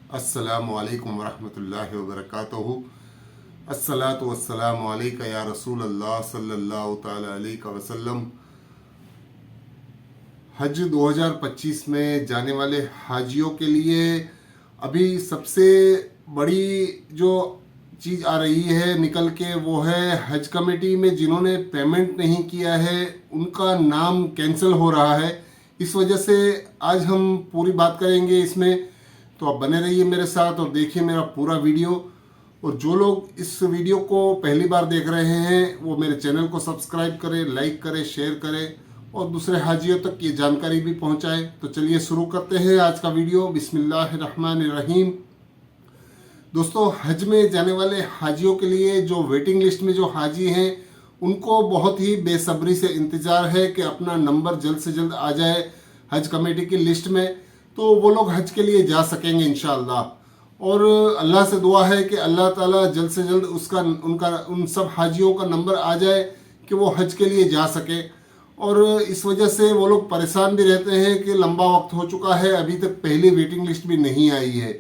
अस्सलामु अलैकुम वरहमतुल्लाहि वबरकातुहू। अस्सलातु वस्सलामु अलैका या रसूल अल्लाह सल्लल्लाहु ताला अलैहि वसल्लम। हज 2025 में जाने वाले हाजियों के लिए अभी सबसे बड़ी जो चीज़ आ रही है निकल के, वो है हज कमेटी में जिन्होंने पेमेंट नहीं किया है उनका नाम कैंसिल हो रहा है। इस वजह से आज हम पूरी बात करेंगे इसमें, तो आप बने रहिए मेरे साथ और देखिए मेरा पूरा वीडियो। और जो लोग इस वीडियो को पहली बार देख रहे हैं वो मेरे चैनल को सब्सक्राइब करें, लाइक करें, शेयर करें और दूसरे हाजियों तक ये जानकारी भी पहुंचाएं। तो चलिए शुरू करते हैं आज का वीडियो। बिस्मिल्लाहिर्रहमानिर्रहीम। दोस्तों, हज में जाने वाले हाजियों के लिए जो वेटिंग लिस्ट में जो हाजी हैं उनको बहुत ही बेसब्री से इंतज़ार है कि अपना नंबर जल्द से जल्द आ जाए हज कमेटी की लिस्ट में, तो वो लोग हज के लिए जा सकेंगे इंशाअल्लाह। और अल्लाह से दुआ है कि अल्लाह ताला जल्द से जल्द उन सब हाजियों का नंबर आ जाए कि वो हज के लिए जा सके। और इस वजह से वो लोग परेशान भी रहते हैं कि लंबा वक्त हो चुका है, अभी तक पहली वेटिंग लिस्ट भी नहीं आई है।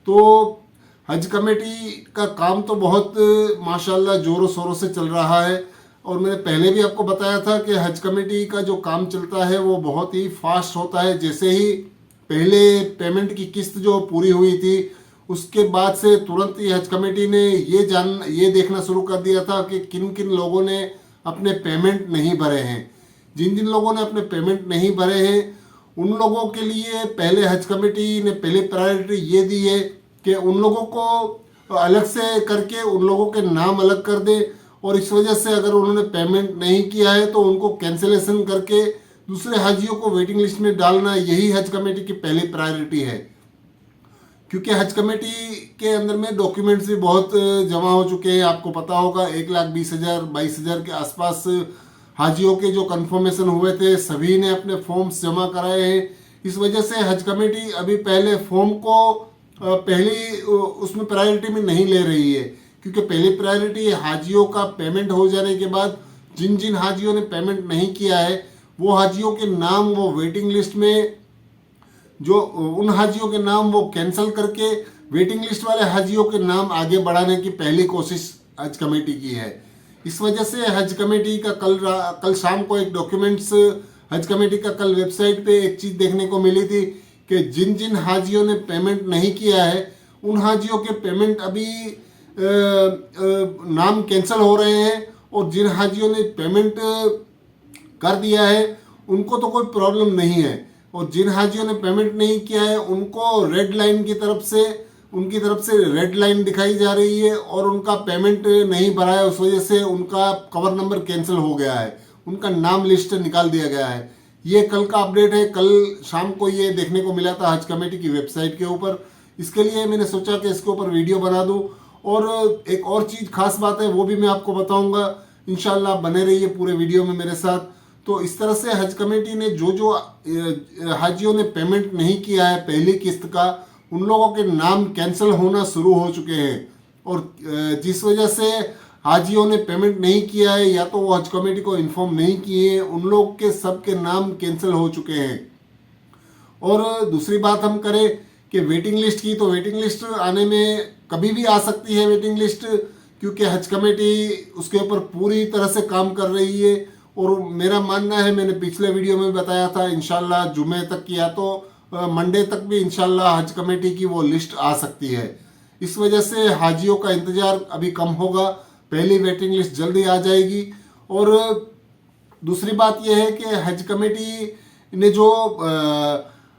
तो हज कमेटी का काम तो बहुत माशाल्लाह ज़ोरों शोरों से चल रहा है। और मैंने पहले भी आपको बताया था कि हज कमेटी का जो काम चलता है वो बहुत ही फास्ट होता है। जैसे ही पहले पेमेंट की किस्त जो पूरी हुई थी उसके बाद से तुरंत ही हज कमेटी ने ये देखना शुरू कर दिया था कि किन किन लोगों ने अपने पेमेंट नहीं भरे हैं। जिन जिन लोगों ने अपने पेमेंट नहीं भरे हैं उन लोगों के लिए पहले हज कमेटी ने पहले प्रायोरिटी ये दी है कि उन लोगों को अलग से करके उन लोगों के नाम अलग कर दे। और इस वजह से अगर उन्होंने पेमेंट नहीं किया है तो उनको कैंसिलेशन करके दूसरे हाजियों को वेटिंग लिस्ट में डालना, यही हज कमेटी की पहली प्रायोरिटी है। क्योंकि हज कमेटी के अंदर में डॉक्यूमेंट्स भी बहुत जमा हो चुके हैं। आपको पता होगा 1,20,000 22,000 के आसपास हाजियों के जो कंफर्मेशन हुए थे सभी ने अपने फॉर्म्स जमा कराए हैं। इस वजह से हज कमेटी अभी पहले फॉर्म को पहली उसमें प्रायोरिटी में नहीं ले रही है, क्योंकि पहली प्रायोरिटी हाजियों का पेमेंट हो जाने के बाद जिन जिन हाजियों ने पेमेंट नहीं किया है वो हाजियों के नाम वो वेटिंग लिस्ट में, जो उन हाजियों के नाम वो कैंसिल करके वेटिंग लिस्ट वाले हाजियों के नाम आगे बढ़ाने की पहली कोशिश हज कमेटी की है। इस वजह से हज कमेटी का कल शाम को एक डॉक्यूमेंट्स हज कमेटी का कल वेबसाइट पे एक चीज़ देखने को मिली थी कि जिन जिन हाजियों ने पेमेंट नहीं किया है उन हाजियों के पेमेंट अभी नाम कैंसिल हो रहे हैं। और जिन हाजियों ने पेमेंट कर दिया है उनको तो कोई प्रॉब्लम नहीं है। और जिन हाजियों ने पेमेंट नहीं किया है उनको रेड लाइन की तरफ से उनकी तरफ से रेड लाइन दिखाई जा रही है और उनका पेमेंट नहीं भरा है, उस वजह से उनका कवर नंबर कैंसिल हो गया है, उनका नाम लिस्ट निकाल दिया गया है। ये कल का अपडेट है, कल शाम को ये देखने को मिला था हज कमेटी की वेबसाइट के ऊपर। इसके लिए मैंने सोचा कि इसके ऊपर वीडियो बना दूं। और एक और चीज़ खास बात है वो भी मैं आपको बताऊंगा, इंशाल्लाह बने रहिए पूरे वीडियो में मेरे साथ। तो इस तरह से हज कमेटी ने जो हाजियों ने पेमेंट नहीं किया है पहली किस्त का, उन लोगों के नाम कैंसिल होना शुरू हो चुके हैं। और जिस वजह से हाजियों ने पेमेंट नहीं किया है या तो वो हज कमेटी को इन्फॉर्म नहीं किए हैं, उन लोग के सब के नाम कैंसिल हो चुके हैं। और दूसरी बात हम करें कि वेटिंग लिस्ट की, तो वेटिंग लिस्ट आने में कभी भी आ सकती है वेटिंग लिस्ट, क्योंकि हज कमेटी उसके ऊपर पूरी तरह से काम कर रही है। और मेरा मानना है, मैंने पिछले वीडियो में बताया था, इंशाल्लाह जुमे तक या तो मंडे तक भी इंशाल्लाह हज कमेटी की वो लिस्ट आ सकती है। इस वजह से हाजियों का इंतज़ार अभी कम होगा, पहली वेटिंग लिस्ट जल्दी आ जाएगी। और दूसरी बात यह है कि हज कमेटी ने जो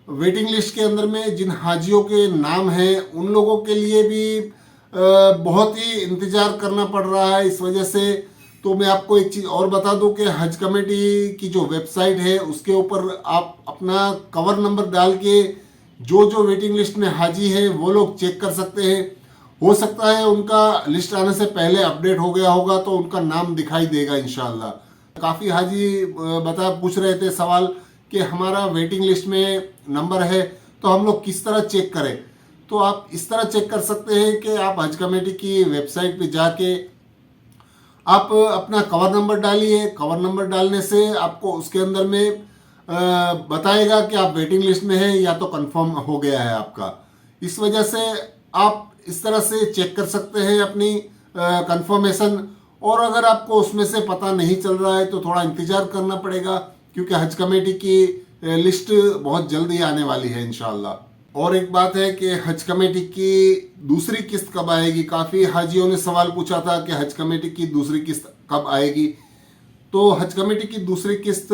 वेटिंग लिस्ट के अंदर में जिन हाजियों के नाम हैं उन लोगों के लिए भी बहुत ही इंतज़ार करना पड़ रहा है। इस वजह से तो मैं आपको एक चीज़ और बता दूं कि हज कमेटी की जो वेबसाइट है उसके ऊपर आप अपना कवर नंबर डाल के जो वेटिंग लिस्ट में हाजी है वो लोग चेक कर सकते हैं। हो सकता है उनका लिस्ट आने से पहले अपडेट हो गया होगा तो उनका नाम दिखाई देगा इंशाल्लाह। काफ़ी हाजी पूछ रहे थे सवाल कि हमारा वेटिंग लिस्ट में नंबर है तो हम लोग किस तरह चेक करें। तो आप इस तरह चेक कर सकते हैं कि आप हज कमेटी की वेबसाइट पे जाके आप अपना कवर नंबर डालिए। कवर नंबर डालने से आपको उसके अंदर में बताएगा कि आप वेटिंग लिस्ट में हैं या तो कंफर्म हो गया है आपका। इस वजह से आप इस तरह से चेक कर सकते हैं अपनी कंफर्मेशन। और अगर आपको उसमें से पता नहीं चल रहा है तो थोड़ा इंतज़ार करना पड़ेगा, क्योंकि हज कमेटी की लिस्ट बहुत जल्दी आने वाली है इंशाल्लाह। और एक बात है कि हज कमेटी की दूसरी किस्त कब आएगी। काफ़ी हाजियों ने सवाल पूछा था कि हज कमेटी की दूसरी किस्त कब आएगी। तो हज कमेटी की दूसरी किस्त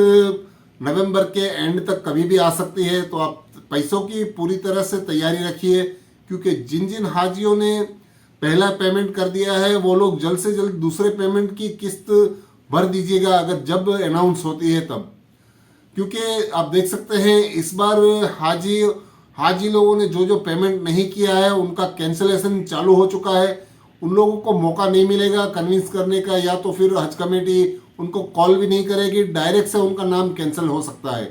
नवंबर के एंड तक कभी भी आ सकती है। तो आप पैसों की पूरी तरह से तैयारी रखिए, क्योंकि जिन जिन हाजियों ने पहला पेमेंट कर दिया है वो लोग जल्द से जल्द दूसरे पेमेंट की किस्त भर दीजिएगा, अगर जब अनाउंस होती है तब। क्योंकि आप देख सकते हैं इस बार हाजी लोगों ने जो जो पेमेंट नहीं किया है उनका कैंसिलेशन चालू हो चुका है। उन लोगों को मौका नहीं मिलेगा कन्विंस करने का, या तो फिर हज कमेटी उनको कॉल भी नहीं करेगी, डायरेक्ट से उनका नाम कैंसिल हो सकता है।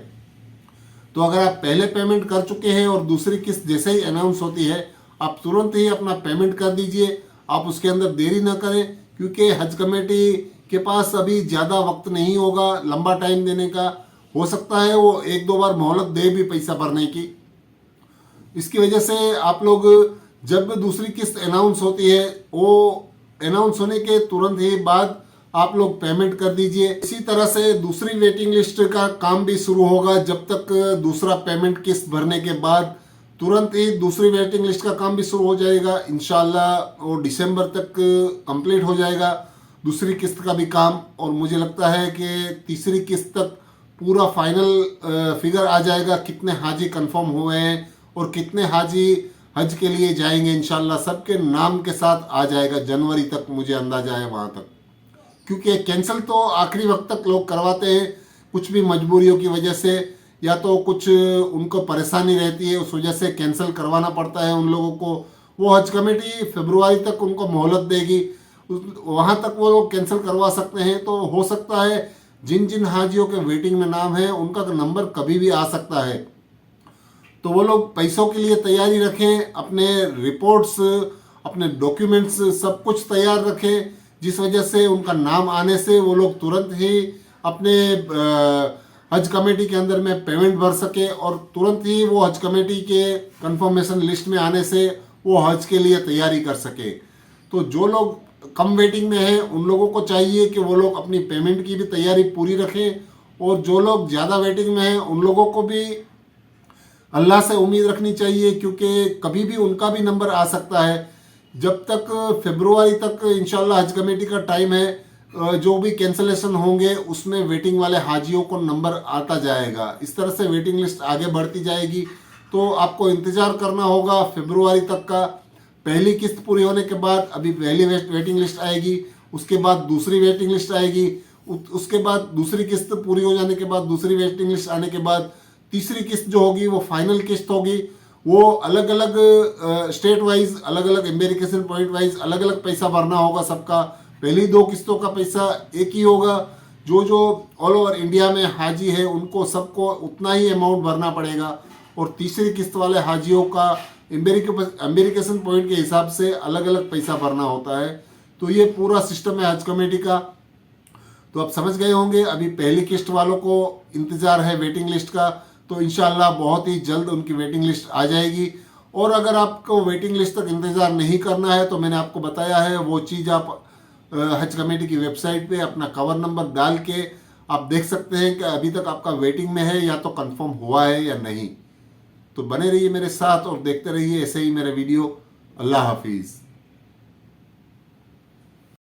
तो अगर आप पहले पेमेंट कर चुके हैं और दूसरी किस्त जैसे ही अनाउंस होती है आप तुरंत ही अपना पेमेंट कर दीजिए। आप उसके अंदर देरी ना करें, क्योंकि हज कमेटी के पास अभी ज़्यादा वक्त नहीं होगा लंबा टाइम देने का। हो सकता है वो एक दो बार मोहलत दे भी पैसा भरने की। इसकी वजह से आप लोग जब दूसरी किस्त अनाउंस होती है वो अनाउंस होने के तुरंत ही बाद आप लोग पेमेंट कर दीजिए। इसी तरह से दूसरी वेटिंग लिस्ट का काम भी शुरू होगा। जब तक दूसरा पेमेंट किस्त भरने के बाद तुरंत ही दूसरी वेटिंग लिस्ट का काम भी शुरू हो जाएगा। इंशाल्लाह वो दिसंबर तक कंप्लीट हो जाएगा दूसरी किस्त का भी काम। और मुझे लगता है कि तीसरी किस्त तक पूरा फाइनल फिगर आ जाएगा, कितने हाजी कंफर्म हुए हैं और कितने हाजी हज के लिए जाएंगे। इंशाल्लाह सबके नाम के साथ आ जाएगा जनवरी तक, मुझे अंदाजा है वहाँ तक। क्योंकि कैंसिल तो आखिरी वक्त तक लोग करवाते हैं, कुछ भी मजबूरियों की वजह से, या तो कुछ उनको परेशानी रहती है उस वजह से कैंसिल करवाना पड़ता है उन लोगों को। वो हज कमेटी फरवरी तक उनको मोहलत देगी, वहाँ तक वो लोग कैंसिल करवा सकते हैं। तो हो सकता है जिन जिन हाजियों के वेटिंग में नाम है उनका नंबर कभी भी आ सकता है। तो वो लोग पैसों के लिए तैयारी रखें, अपने रिपोर्ट्स, अपने डॉक्यूमेंट्स सब कुछ तैयार रखें, जिस वजह से उनका नाम आने से वो लोग तुरंत ही अपने हज कमेटी के अंदर में पेमेंट भर सके और तुरंत ही वो हज कमेटी के कंफर्मेशन लिस्ट में आने से वो हज के लिए तैयारी कर सके। तो जो लोग कम वेटिंग में हैं उन लोगों को चाहिए कि वो लोग अपनी पेमेंट की भी तैयारी पूरी रखें, और जो लोग ज़्यादा वेटिंग में हैं उन लोगों को भी अल्लाह से उम्मीद रखनी चाहिए, क्योंकि कभी भी उनका भी नंबर आ सकता है। जब तक फरवरी तक इंशाल्लाह हज कमेटी का टाइम है, जो भी कैंसिलेशन होंगे उसमें वेटिंग वाले हाजियों को नंबर आता जाएगा। इस तरह से वेटिंग लिस्ट आगे बढ़ती जाएगी। तो आपको इंतज़ार करना होगा फरवरी तक का। पहली किस्त पूरी होने के बाद अभी पहली वेटिंग लिस्ट आएगी, उसके बाद दूसरी वेटिंग लिस्ट आएगी, उसके बाद दूसरी किस्त पूरी हो जाने के बाद दूसरी वेटिंग लिस्ट आने के बाद तीसरी किस्त जो होगी वो फाइनल किस्त होगी। वो अलग अलग स्टेट वाइज, अलग अलग एम्बेरिकेशन पॉइंट वाइज अलग अलग पैसा भरना होगा सबका। पहली दो किस्तों का पैसा एक ही होगा। जो जो ऑल ओवर इंडिया में हाजी है उनको सबको उतना ही अमाउंट भरना पड़ेगा, और तीसरी किस्त वाले हाजियों का एम्बेरिकेशन पॉइंट के हिसाब से अलग अलग पैसा भरना होता है। तो ये पूरा सिस्टम है हज कमेटी का। तो आप समझ गए होंगे। अभी पहली किस्त वालों को इंतज़ार है वेटिंग लिस्ट का, तो इंशाल्लाह बहुत ही जल्द उनकी वेटिंग लिस्ट आ जाएगी। और अगर आपको वेटिंग लिस्ट तक इंतज़ार नहीं करना है तो मैंने आपको बताया है वो चीज़, आप हज कमेटी की वेबसाइट पे अपना कवर नंबर डाल के आप देख सकते हैं कि अभी तक आपका वेटिंग में है या तो कंफर्म हुआ है या नहीं। तो बने रहिए मेरे साथ और देखते रहिए ऐसे ही मेरे वीडियो। अल्लाह हाफिज़।